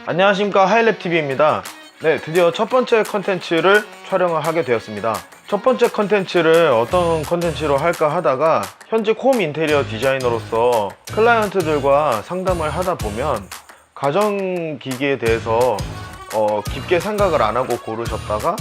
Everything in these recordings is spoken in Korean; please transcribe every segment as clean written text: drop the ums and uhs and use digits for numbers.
안녕하십니까, 하일랩TV입니다. 네, 드디어 첫 번째 컨텐츠를 촬영을 하게 되었습니다. 첫 번째 컨텐츠를 어떤 컨텐츠로 할까 하다가 현직 홈 인테리어 디자이너로서 클라이언트들과 상담을 하다 보면 가전기기에 대해서 깊게 생각을 안 하고 고르셨다가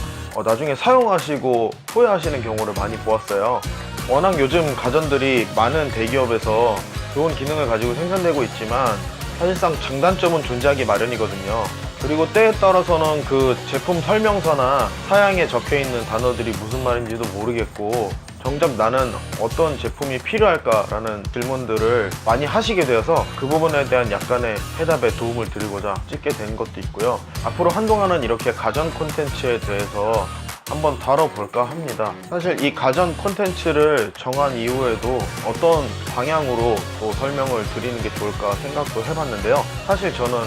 나중에 사용하시고 후회하시는 경우를 많이 보았어요. 워낙 요즘 가전들이 많은 대기업에서 좋은 기능을 가지고 생산되고 있지만 사실상 장단점은 존재하기 마련이거든요. 그리고 때에 따라서는 그 제품 설명서나 사양에 적혀있는 단어들이 무슨 말인지도 모르겠고 정작 나는 어떤 제품이 필요할까라는 질문들을 많이 하시게 되어서 그 부분에 대한 약간의 해답에 도움을 드리고자 찍게 된 것도 있고요. 앞으로 한동안은 이렇게 가전 콘텐츠에 대해서 한번 다뤄볼까 합니다. 사실 이 가전 콘텐츠를 정한 이후에도 어떤 방향으로 또 설명을 드리는 게 좋을까 생각도 해봤는데요. 사실 저는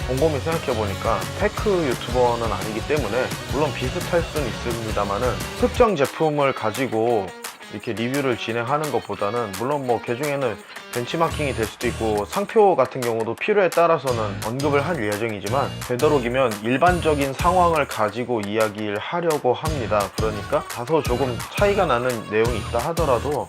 곰곰이 생각해보니까 테크 유튜버는 아니기 때문에 물론 비슷할 수는 있습니다만은 특정 제품을 가지고 이렇게 리뷰를 진행하는 것보다는 물론 뭐 개중에는 벤치마킹이 될 수도 있고 상표 같은 경우도 필요에 따라서는 언급을 할 예정이지만 되도록이면 일반적인 상황을 가지고 이야기를 하려고 합니다. 그러니까 다소 조금 차이가 나는 내용이 있다 하더라도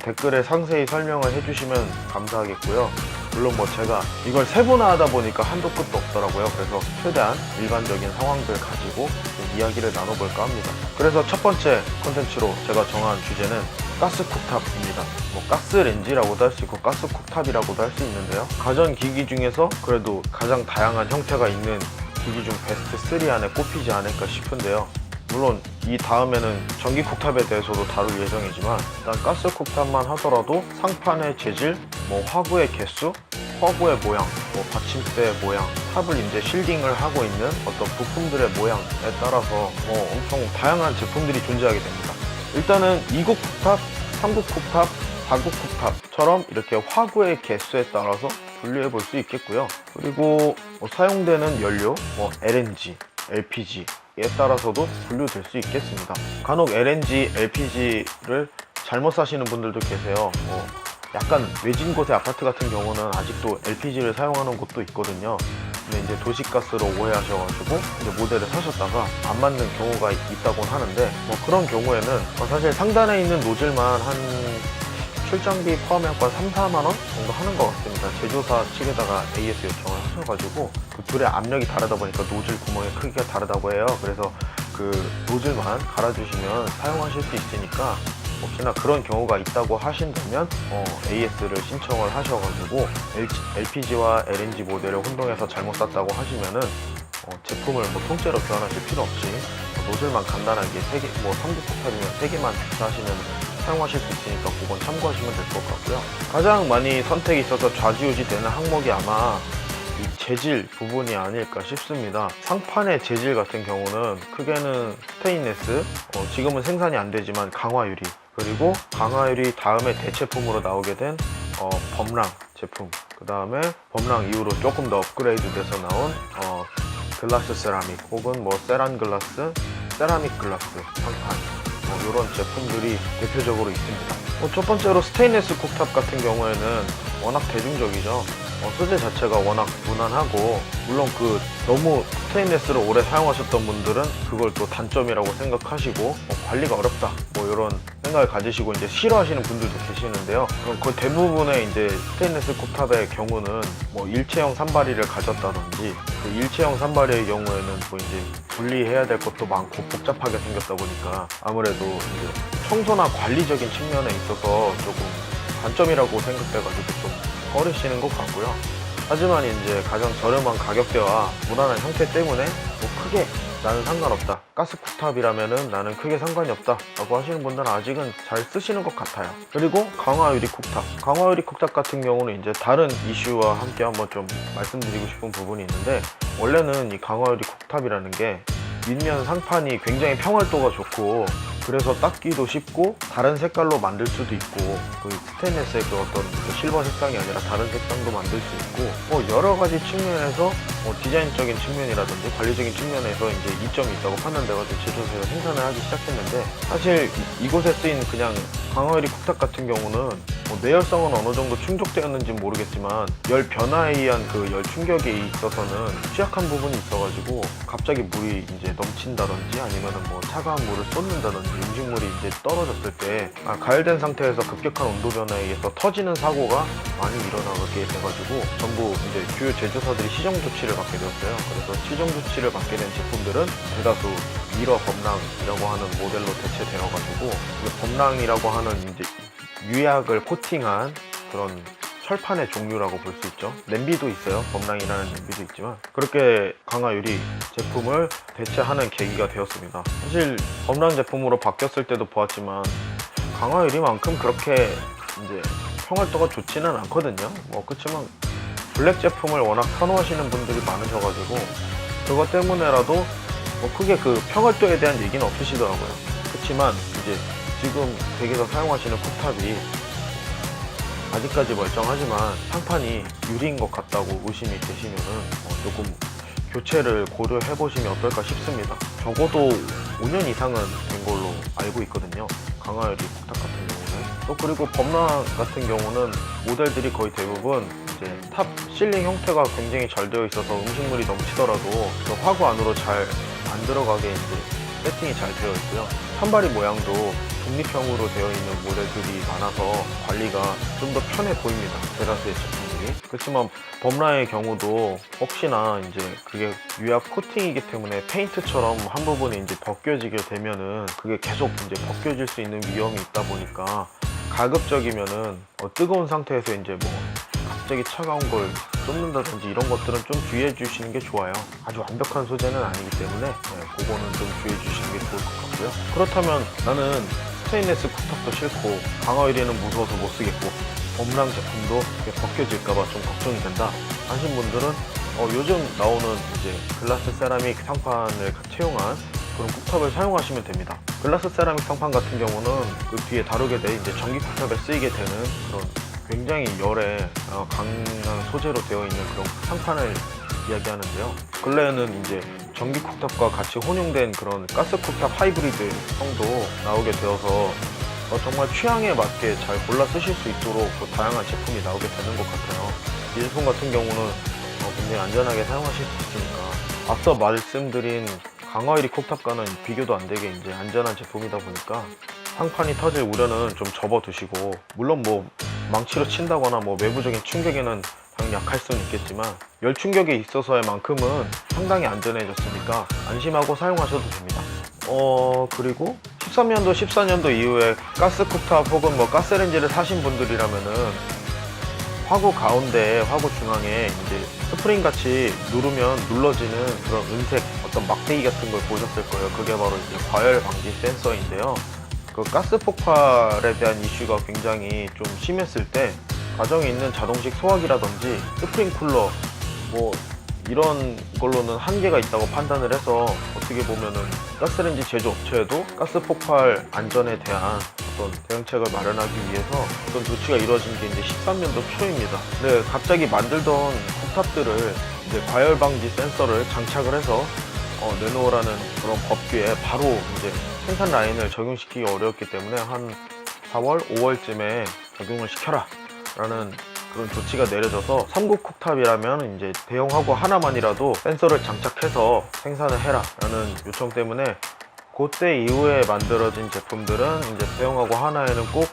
댓글에 상세히 설명을 해주시면 감사하겠고요. 물론 뭐 제가 이걸 세분화하다 보니까 한도 끝도 없더라고요. 그래서 최대한 일반적인 상황들 가지고 좀 이야기를 나눠볼까 합니다. 그래서 첫 번째 콘텐츠로 제가 정한 주제는 가스쿡탑입니다. 뭐 가스렌지라고도 할 수 있고 가스쿡탑이라고도 할 수 있는데요. 가전기기 중에서 그래도 가장 다양한 형태가 있는 기기 중 베스트 3 안에 꼽히지 않을까 싶은데요. 물론 이 다음에는 전기 쿡탑에 대해서도 다룰 예정이지만 일단 가스 쿡탑만 하더라도 상판의 재질, 뭐 화구의 개수, 화구의 모양, 뭐 받침대 모양, 탑을 이제 실딩을 하고 있는 어떤 부품들의 모양에 따라서 엄청 다양한 제품들이 존재하게 됩니다. 일단은 2국 쿡탑, 3국 쿡탑, 4국 쿡탑처럼 이렇게 화구의 개수에 따라서 분류해 볼 수 있겠고요. 그리고 사용되는 연료, LNG, LPG 에 따라서도 분류될 수 있겠습니다. 간혹 LNG, LPG를 잘못 사시는 분들도 계세요. 약간 외진 곳의 아파트 같은 경우는 아직도 LPG를 사용하는 곳도 있거든요. 근데 이제 도시가스로 오해하셔가지고 이제 모델을 사셨다가 안 맞는 경우가 있다고 하는데 그런 경우에는 사실 상단에 있는 노즐만 한 출장비 포함해서 3, 4만원 정도 하는 것 같습니다. 제조사 측에다가 AS 요청을 하셔가지고 그 둘의 압력이 다르다 보니까 노즐 구멍의 크기가 다르다고 해요. 그래서 그 노즐만 갈아주시면 사용하실 수 있으니까 혹시나 그런 경우가 있다고 하신다면 AS를 신청을 하셔가지고 LPG와 LNG 모델을 혼동해서 잘못 샀다고 하시면은 제품을 통째로 교환하실 필요 없이 노즐만 간단하게 3개, 3국 쿡탑이면 3개만 주차하시면 사용하실 수 있으니까 그건 참고하시면 될 것 같고요. 가장 많이 선택이 있어서 좌지우지 되는 항목이 아마 이 재질 부분이 아닐까 싶습니다. 상판의 재질 같은 경우는 크게는 스테인레스, 지금은 생산이 안 되지만 강화유리, 그리고 강화유리 다음에 대체품으로 나오게 된 범랑 제품, 그 다음에 범랑 이후로 조금 더 업그레이드 돼서 나온 글라스 세라믹 혹은 세란 글라스, 세라믹 글라스 상판, 이런 제품들이 대표적으로 있습니다. 첫 번째로 스테인레스 쿡탑 같은 경우에는 워낙 대중적이죠. 소재 자체가 워낙 무난하고, 물론 너무 스테인레스를 오래 사용하셨던 분들은 그걸 또 단점이라고 생각하시고 관리가 어렵다 이런 생각을 가지시고 이제 싫어하시는 분들도 계시는데요. 그 대부분의 이제 스테인레스 쿡탑의 경우는 일체형 산발이를 가졌다든지, 그 일체형 산발의 경우에는 이제 분리해야 될 것도 많고 복잡하게 생겼다 보니까 아무래도 이제 청소나 관리적인 측면에 있어서 조금 단점이라고 생각돼가지고 좀 꺼리시는 것 같고요. 하지만 이제 가장 저렴한 가격대와 무난한 형태 때문에 크게 나는 상관없다, 가스 쿡탑이라면은 나는 크게 상관이 없다 라고 하시는 분들은 아직은 잘 쓰시는 것 같아요. 그리고 강화유리 쿡탑, 강화유리 쿡탑 같은 경우는 이제 다른 이슈와 함께 한번 좀 말씀드리고 싶은 부분이 있는데, 원래는 이 강화유리 쿡탑이라는 게 윗면 상판이 굉장히 평활도가 좋고 그래서 닦기도 쉽고 다른 색깔로 만들 수도 있고, 그 스테인레스의 어떤 실버 색상이 아니라 다른 색상도 만들 수 있고 여러 가지 측면에서 디자인적인 측면이라든지 관리적인 측면에서 이제 이점이 있다고 판단돼가지고 제조사에서 생산을 하기 시작했는데, 사실 이곳에 쓰인 그냥 강화유리 쿡탑 같은 경우는 내열성은 어느 정도 충족되었는지 모르겠지만 열 변화에 의한 그 열 충격에 있어서는 취약한 부분이 있어가지고 갑자기 물이 이제 넘친다든지 아니면은 뭐 차가운 물을 쏟는다든지 음식물이 이제 떨어졌을 때 가열된 상태에서 급격한 온도 변화에 의해서 터지는 사고가 많이 일어나게 돼가지고 전부 이제 주요 제조사들이 시정 조치를 받게 되었어요. 그래서 시정 조치를 받게 된 제품들은 대다수 미러 범랑이라고 하는 모델로 대체되어가지고 범랑이라고 하는 이제 유약을 코팅한 그런 철판의 종류라고 볼 수 있죠. 냄비도 있어요. 범랑이라는 냄비도 있지만 그렇게 강화유리 제품을 대체하는 계기가 되었습니다. 사실 범랑 제품으로 바뀌었을 때도 보았지만 강화유리만큼 그렇게 이제 평활도가 좋지는 않거든요. 그렇지만 블랙 제품을 워낙 선호하시는 분들이 많으셔가지고 그것 때문에라도 크게 그 평활도에 대한 얘기는 없으시더라고요. 그렇지만 이제 지금 댁에서 사용하시는 쿡탑이 아직까지 멀쩡하지만 상판이 유리인 것 같다고 의심이 되시면은 조금 교체를 고려해 보시면 어떨까 싶습니다. 적어도 5년 이상은 된 걸로 알고 있거든요. 강화유리 쿡탑 같은 경우는. 또 그리고 범랑 같은 경우는 모델들이 거의 대부분 이제 탑 실링 형태가 굉장히 잘 되어 있어서 음식물이 넘치더라도 그 화구 안으로 잘 안 들어가게 이제 세팅이 잘 되어 있고요. 찬바리 모양도 독립형으로 되어 있는 모델들이 많아서 관리가 좀 더 편해 보입니다. 대다수의 제품들이. 그렇지만 범라의 경우도 혹시나 이제 그게 유약 코팅이기 때문에 페인트처럼 한 부분이 이제 벗겨지게 되면은 그게 계속 이제 벗겨질 수 있는 위험이 있다 보니까 가급적이면은 뜨거운 상태에서 이제 갑자기 차가운 걸 쏟는다든지 이런 것들은 좀 주의해 주시는 게 좋아요. 아주 완벽한 소재는 아니기 때문에 그거는 좀 주의해 주시는 게 좋을 것 같고요. 그렇다면 나는 스테인리스 쿡탑도 싫고 강화유리는 무서워서 못 쓰겠고 범랑 제품도 벗겨질까봐 좀 걱정이 된다 하신 분들은 요즘 나오는 이제 글라스 세라믹 상판을 채용한 그런 쿡탑을 사용하시면 됩니다. 글라스 세라믹 상판 같은 경우는 그 뒤에 다루게 돼 이제 전기 쿡탑에 쓰이게 되는 그런 굉장히 열에 강한 소재로 되어 있는 그런 상판을 이야기하는데요. 근래에는 이제 전기 쿡탑과 같이 혼용된 그런 가스 쿡탑 하이브리드 형도 나오게 되어서 정말 취향에 맞게 잘 골라 쓰실 수 있도록 다양한 제품이 나오게 되는 것 같아요. 이 제품 같은 경우는 굉장히 안전하게 사용하실 수 있으니까 앞서 말씀드린 강화유리 쿡탑과는 비교도 안 되게 이제 안전한 제품이다 보니까 상판이 터질 우려는 좀 접어두시고, 물론 망치로 친다거나 외부적인 충격에는 당연히 약할 수는 있겠지만 열 충격에 있어서의 만큼은 상당히 안전해졌으니까 안심하고 사용하셔도 됩니다. 그리고 13년도, 14년도 이후에 가스 쿡탑 혹은 가스레인지를 사신 분들이라면은 화구 가운데, 화구 중앙에 이제 스프링 같이 누르면 눌러지는 그런 은색 어떤 막대기 같은 걸 보셨을 거예요. 그게 바로 이제 과열 방지 센서인데요. 그 가스 폭발에 대한 이슈가 굉장히 좀 심했을 때 가정에 있는 자동식 소화기라든지 스프링 쿨러 이런 걸로는 한계가 있다고 판단을 해서 어떻게 보면은 가스레인지 제조업체에도 가스 폭발 안전에 대한 어떤 대응책을 마련하기 위해서 어떤 조치가 이루어진 게 이제 13년도 초입니다. 근데 갑자기 만들던 쿡탑들을 이제 과열 방지 센서를 장착을 해서 내놓으라는 그런 법규에 바로 이제 생산 라인을 적용시키기 어려웠기 때문에 한 4월, 5월쯤에 적용을 시켜라 라는 그런 조치가 내려져서 3국 쿡탑이라면 이제 대형 화구 하나만이라도 센서를 장착해서 생산을 해라 라는 요청 때문에 그때 이후에 만들어진 제품들은 이제 대형 화구 하나에는 꼭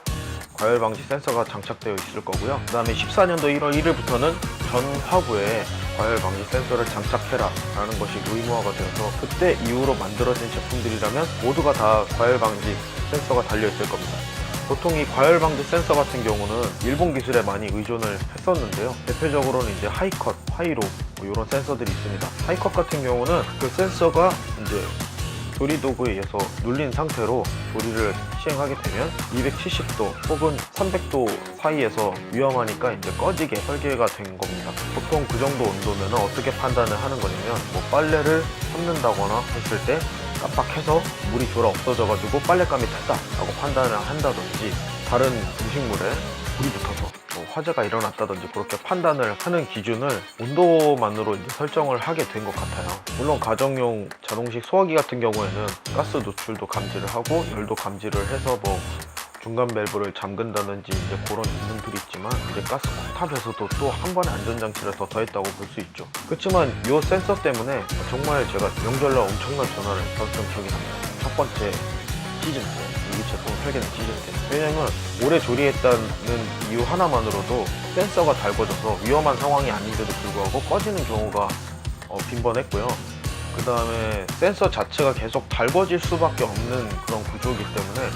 과열 방지 센서가 장착되어 있을 거고요. 그 다음에 14년도 1월 1일부터는 전 화구에 과열 방지 센서를 장착해라 라는 것이 의무화가 되어서 그때 이후로 만들어진 제품들이라면 모두가 다 과열 방지 센서가 달려 있을 겁니다. 보통 이 과열 방지 센서 같은 경우는 일본 기술에 많이 의존을 했었는데요. 대표적으로는 이제 하이컷, 하이로 이런 센서들이 있습니다. 하이컷 같은 경우는 그 센서가 이제 조리 도구에 의해서 눌린 상태로 조리를 시행하게 되면 270도 혹은 300도 사이에서 위험하니까 이제 꺼지게 설계가 된 겁니다. 보통 그 정도 온도면 어떻게 판단을 하는 거냐면 빨래를 삶는다거나 했을 때 깜빡해서 물이 졸아 없어져가지고 빨랫감이 탔다 라고 판단을 한다든지, 다른 음식물에 불이 붙어서 화재가 일어났다든지 그렇게 판단을 하는 기준을 온도만으로 이제 설정을 하게 된 것 같아요. 물론 가정용 자동식 소화기 같은 경우에는 가스 노출도 감지를 하고 열도 감지를 해서 중간 밸브를 잠근다든지 이제 그런 기능들이 있지만, 이제 가스쿡탑에서도 또 한 번의 안전장치를 더 더했다고 볼 수 있죠. 그렇지만 이 센서 때문에 정말 제가 명절날 엄청난 전화를 받았던 기억이 납니다. 첫 번째 시즌 때, 이 제품을 팔게 된 시즌 때. 왜냐면 오래 조리했다는 이유 하나만으로도 센서가 달궈져서 위험한 상황이 아닌데도 불구하고 꺼지는 경우가 빈번했고요. 그 다음에 센서 자체가 계속 달궈질 수밖에 없는 그런 구조이기 때문에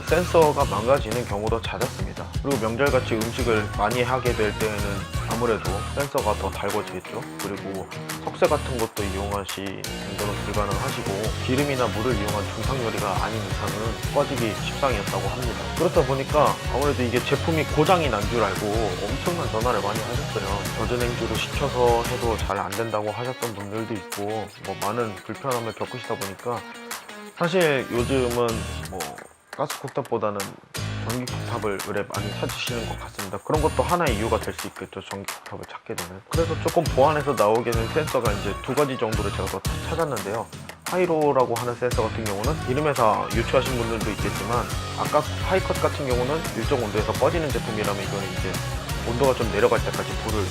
센서가 망가지는 경우도 잦았습니다. 그리고 명절같이 음식을 많이 하게 될 때에는 아무래도 센서가 더 달궈지겠죠. 그리고 석쇠 같은 것도 이용하시 정도는 불가능하시고, 기름이나 물을 이용한 중탕 요리가 아닌 이상은 꺼지기 십상이었다고 합니다. 그렇다 보니까 아무래도 이게 제품이 고장이 난 줄 알고 엄청난 전화를 많이 하셨어요. 젖은 행주로 식혀서 해도 잘 안 된다고 하셨던 분들도 있고, 많은 불편함을 겪으시다 보니까, 사실 요즘은 가스쿡탑보다는 전기쿡탑을 많이 찾으시는 것 같습니다. 그런 것도 하나의 이유가 될 수 있겠죠. 전기쿡탑을 찾게 되면. 그래서 조금 보완해서 나오게 된 센서가 이제 두 가지 정도를 제가 더 찾았는데요. 하이로라고 하는 센서 같은 경우는 기름에서 유추하신 분들도 있겠지만, 아까 하이컷 같은 경우는 일정 온도에서 꺼지는 제품이라면, 이거는 이제 온도가 좀 내려갈 때까지 불을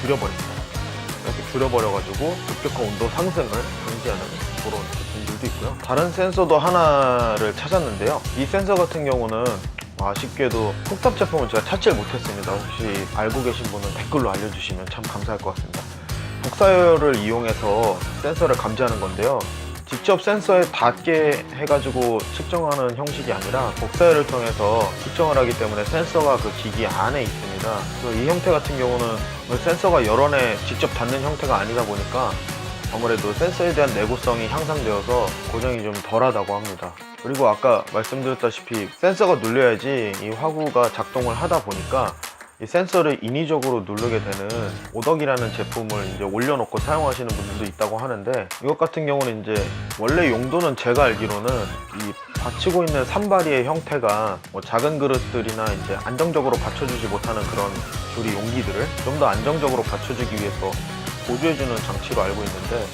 줄여버립니다. 이렇게 줄여버려가지고 급격한 온도 상승을 방지하는 그런 제품들도 있고요. 다른 센서도 하나를 찾았는데요. 이 센서 같은 경우는 아쉽게도 쿡탑 제품은 제가 찾지를 못했습니다. 혹시 알고 계신 분은 댓글로 알려주시면 참 감사할 것 같습니다. 복사열을 이용해서 센서를 감지하는 건데요. 직접 센서에 닿게 해가지고 측정하는 형식이 아니라 복사열을 통해서 측정을 하기 때문에 센서가 그 기기 안에 있습니다. 그래서 이 형태 같은 경우는 센서가 여러 개 직접 닿는 형태가 아니다 보니까 아무래도 센서에 대한 내구성이 향상되어서 고장이 좀 덜하다고 합니다. 그리고 아까 말씀드렸다시피 센서가 눌려야지 이 화구가 작동을 하다 보니까 이 센서를 인위적으로 누르게 되는 오덕이라는 제품을 이제 올려놓고 사용하시는 분들도 있다고 하는데, 이것 같은 경우는 이제 원래 용도는 제가 알기로는 이 받치고 있는 산바리의 형태가 작은 그릇들이나 이제 안정적으로 받쳐주지 못하는 그런 조리 용기들을 좀 더 안정적으로 받쳐주기 위해서 보조해주는 장치로 알고 있는데,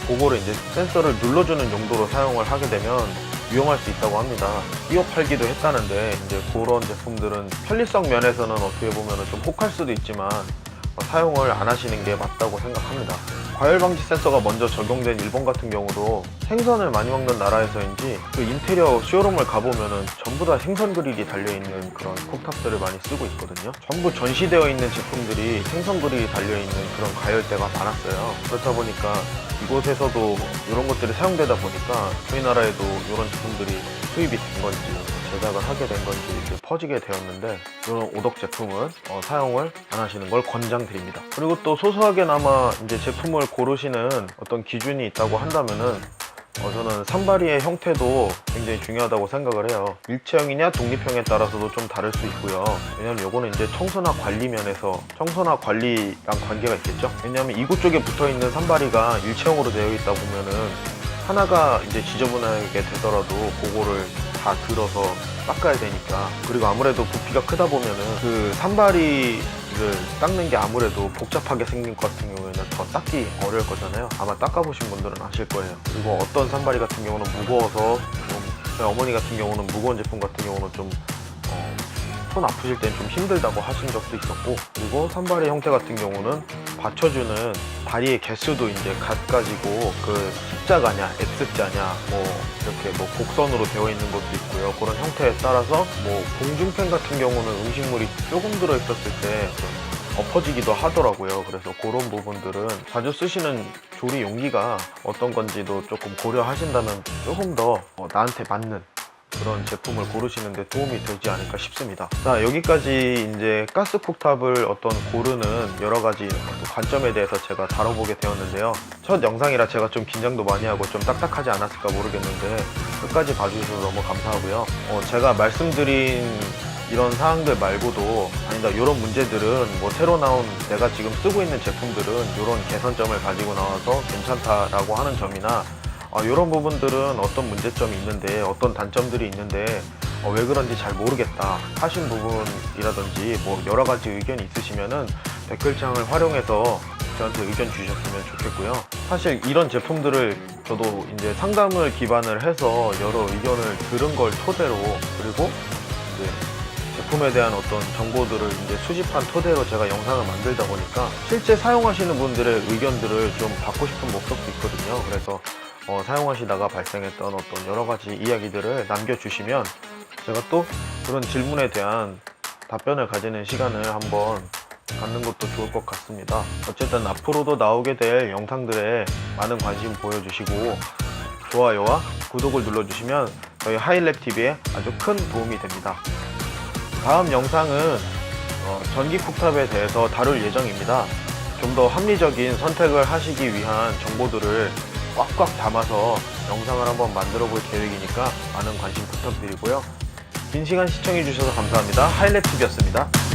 그거를 이제 센서를 눌러주는 용도로 사용을 하게 되면 위험할 수 있다고 합니다. 끼워 팔기도 했다는데, 이제 그런 제품들은 편리성 면에서는 어떻게 보면 좀 혹할 수도 있지만 사용을 안 하시는 게 맞다고 생각합니다. 과열 방지 센서가 먼저 적용된 일본 같은 경우도 생선을 많이 먹는 나라에서인지 그 인테리어 쇼룸을 가보면은 전부 다 생선 그릴이 달려있는 그런 쿡탑들을 많이 쓰고 있거든요. 전부 전시되어 있는 제품들이 생선 그릴이 달려있는 그런 가열대가 많았어요. 그렇다 보니까 이곳에서도 이런 것들이 사용되다 보니까 우리나라에도 이런 제품들이 수입이 된 건지 제작을 하게 된 건지 이렇게 퍼지게 되었는데, 이런 오덕 제품은 사용을 안 하시는 걸 권장드립니다. 그리고 또 소소하게나마 이제 제품을 고르시는 어떤 기준이 있다고 한다면은 저는 산바리의 형태도 굉장히 중요하다고 생각을 해요. 일체형이냐 독립형에 따라서도 좀 다를 수 있고요. 왜냐면 요거는 이제 청소나 관리 면에서 청소나 관리랑 관계가 있겠죠. 왜냐면 이곳 쪽에 붙어있는 산바리가 일체형으로 되어 있다 보면은 하나가 이제 지저분하게 되더라도 그거를 다 들어서 닦아야 되니까. 그리고 아무래도 부피가 크다 보면은 그 산바리를 닦는 게 아무래도 복잡하게 생긴 것 같은 경우에는 더 닦기 어려울 거잖아요. 아마 닦아보신 분들은 아실 거예요. 그리고 어떤 산바리 같은 경우는 무거워서 저희 어머니 같은 경우는 무거운 제품 같은 경우는 좀 손 아프실 땐 좀 힘들다고 하신 적도 있었고, 그리고 산바리 형태 같은 경우는 받쳐주는 다리의 개수도 이제 갖가지고 그 십자가냐 X자냐 이렇게 곡선으로 되어 있는 것도 있고요. 그런 형태에 따라서 공중팬 같은 경우는 음식물이 조금 들어있었을 때 엎어지기도 하더라고요. 그래서 그런 부분들은 자주 쓰시는 조리 용기가 어떤 건지도 조금 고려하신다면 조금 더 나한테 맞는 그런 제품을 고르시는데 도움이 되지 않을까 싶습니다. 자, 여기까지 이제 가스쿡탑을 고르는 여러 가지 관점에 대해서 제가 다뤄보게 되었는데요. 첫 영상이라 제가 좀 긴장도 많이 하고 좀 딱딱하지 않았을까 모르겠는데 끝까지 봐주셔서 너무 감사하고요. 제가 말씀드린 이런 사항들 말고도 아니다, 이런 문제들은 새로 나온 내가 지금 쓰고 있는 제품들은 이런 개선점을 가지고 나와서 괜찮다라고 하는 점이나 이런 부분들은 어떤 문제점이 있는데 어떤 단점들이 있는데 왜 그런지 잘 모르겠다 하신 부분이라든지 여러 가지 의견이 있으시면은 댓글창을 활용해서 저한테 의견 주셨으면 좋겠고요. 사실 이런 제품들을 저도 이제 상담을 기반을 해서 여러 의견을 들은 걸 토대로, 그리고 이제 제품에 대한 어떤 정보들을 이제 수집한 토대로 제가 영상을 만들다 보니까 실제 사용하시는 분들의 의견들을 좀 받고 싶은 목적도 있거든요. 그래서 사용하시다가 발생했던 어떤 여러 가지 이야기들을 남겨주시면 제가 또 그런 질문에 대한 답변을 가지는 시간을 한번 갖는 것도 좋을 것 같습니다. 어쨌든 앞으로도 나오게 될 영상들에 많은 관심 보여주시고 좋아요와 구독을 눌러주시면 저희 하이랩TV에 아주 큰 도움이 됩니다. 다음 영상은 전기 쿡탑에 대해서 다룰 예정입니다. 좀 더 합리적인 선택을 하시기 위한 정보들을 꽉꽉 담아서 영상을 한번 만들어 볼 계획이니까 많은 관심 부탁드리고요. 긴 시간 시청해 주셔서 감사합니다. 하이랩TV였습니다.